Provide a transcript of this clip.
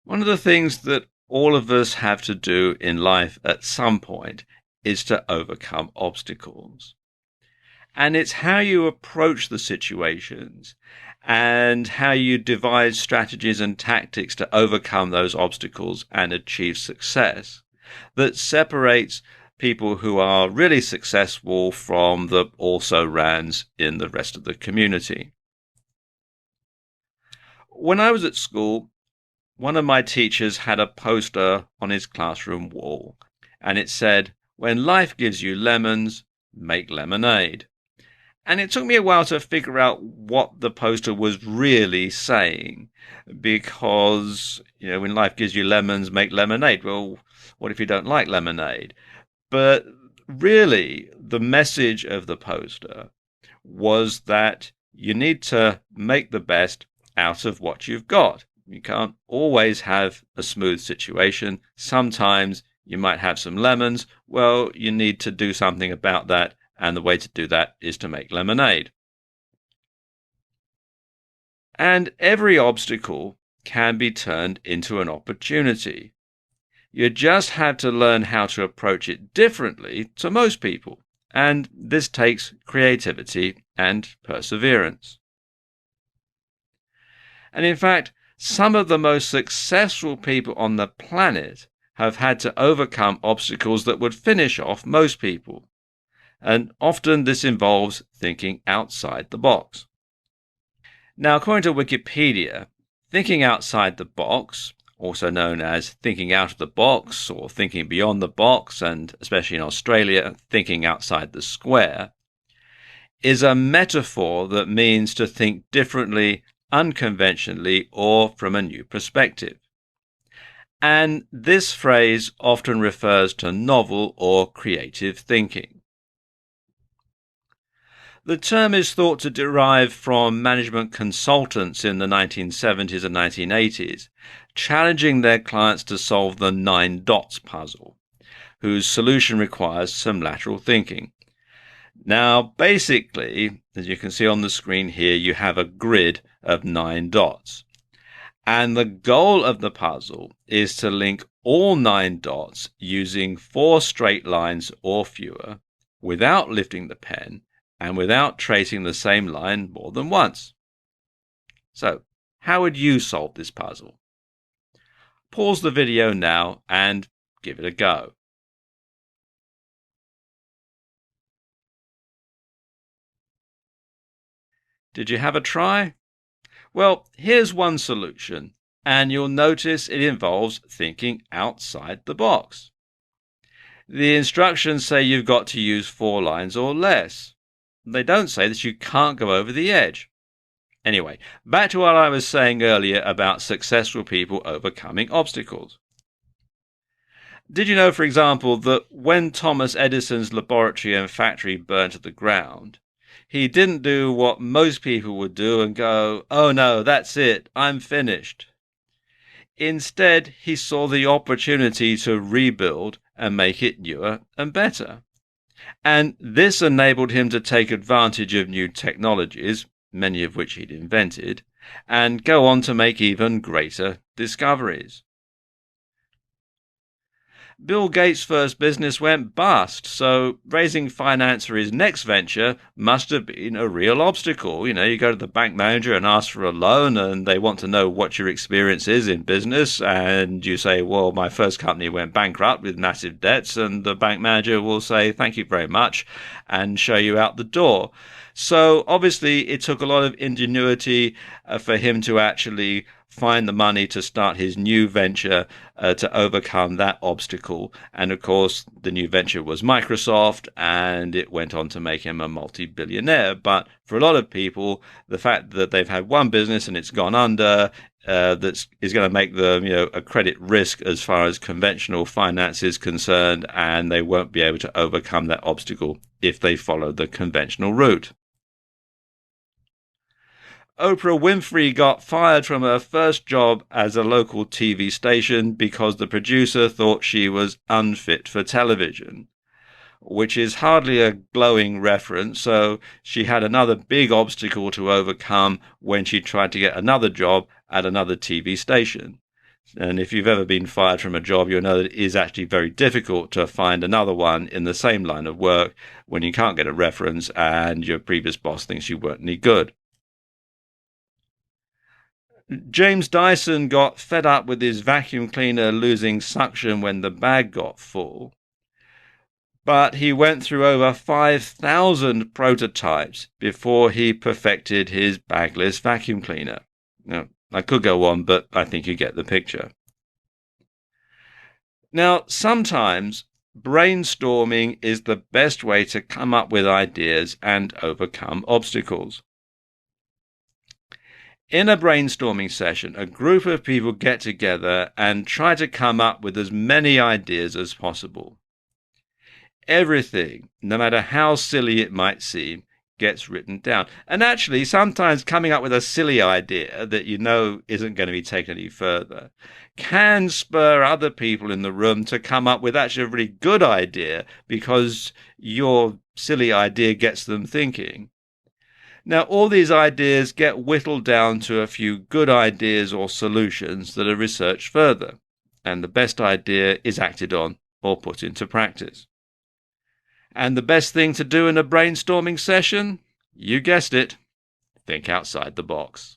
One of the things that all of us have to do in life at some point is to overcome obstacles. And it's how you approach the situations and how you devise strategies and tactics to overcome those obstacles and achieve success that separates people who are really successful from the also rans in the rest of the community. When I was at school, one of my teachers had a poster on his classroom wall, and it said, "When life gives you lemons, make lemonade." And it took me a while to figure out what the poster was really saying, because, when life gives you lemons, make lemonade. Well, what if you don't like lemonade? But really, the message of the poster was that you need to make the best out of what you've got. You can't always have a smooth situation. Sometimes you might have some lemons. Well, you need to do something about that, and the way to do that is to make lemonade. And every obstacle can be turned into an opportunity. You just have to learn how to approach it differently to most people. And this takes creativity and perseverance. And in fact, some of the most successful people on the planet have had to overcome obstacles that would finish off most people. And often this involves thinking outside the box. Now, according to Wikipedia, thinking outside the box, also known as thinking out of the box or thinking beyond the box, and especially in Australia, thinking outside the square, is a metaphor that means to think differently, unconventionally, or from a new perspective. And this phrase often refers to novel or creative thinking. The term is thought to derive from management consultants in the 1970s and 1980s, challenging their clients to solve the 9 dots puzzle, whose solution requires some lateral thinking. Now, basically, as you can see on the screen here, you have a grid of 9 dots. And the goal of the puzzle is to link all 9 dots using 4 straight lines or fewer, without lifting the pen and without tracing the same line more than once. So, how would you solve this puzzle? Pause the video now and give it a go. Did you have a try? Well, here's one solution, and you'll notice it involves thinking outside the box. The instructions say you've got to use 4 lines or less. They don't say that you can't go over the edge. Anyway, back to what I was saying earlier about successful people overcoming obstacles. Did you know, for example, that when Thomas Edison's laboratory and factory burned to the ground, he didn't do what most people would do and go, "Oh no, that's it, I'm finished." Instead, he saw the opportunity to rebuild and make it newer and better. And this enabled him to take advantage of new technologies, many of which he'd invented, and go on to make even greater discoveries. Bill Gates' first business went bust, so raising finance for his next venture must have been a real obstacle. You go to the bank manager and ask for a loan, and they want to know what your experience is in business, and you say, "Well, my first company went bankrupt with massive debts," and the bank manager will say, "Thank you very much," and show you out the door. So obviously it took a lot of ingenuity for him to actually find the money to start his new venture to overcome that obstacle. And of course, the new venture was Microsoft, and it went on to make him a multi-billionaire. But for a lot of people, the fact that they've had one business and it's gone under, that is going to make them, a credit risk as far as conventional finance is concerned, and they won't be able to overcome that obstacle if they follow the conventional route. Oprah Winfrey got fired from her first job as a local TV station because the producer thought she was unfit for television, which is hardly a glowing reference, so she had another big obstacle to overcome when she tried to get another job at another TV station. And if you've ever been fired from a job, you'll know that it is actually very difficult to find another one in the same line of work when you can't get a reference and your previous boss thinks you weren't any good. James Dyson got fed up with his vacuum cleaner losing suction when the bag got full, but he went through over 5,000 prototypes before he perfected his bagless vacuum cleaner. Now, I could go on, but I think you get the picture. Now, sometimes brainstorming is the best way to come up with ideas and overcome obstacles. In a brainstorming session, a group of people get together and try to come up with as many ideas as possible. Everything, no matter how silly it might seem, gets written down. And actually, sometimes coming up with a silly idea that you know isn't going to be taken any further can spur other people in the room to come up with actually a really good idea because your silly idea gets them thinking. Now, all these ideas get whittled down to a few good ideas or solutions that are researched further, and the best idea is acted on or put into practice. And the best thing to do in a brainstorming session? You guessed it, think outside the box.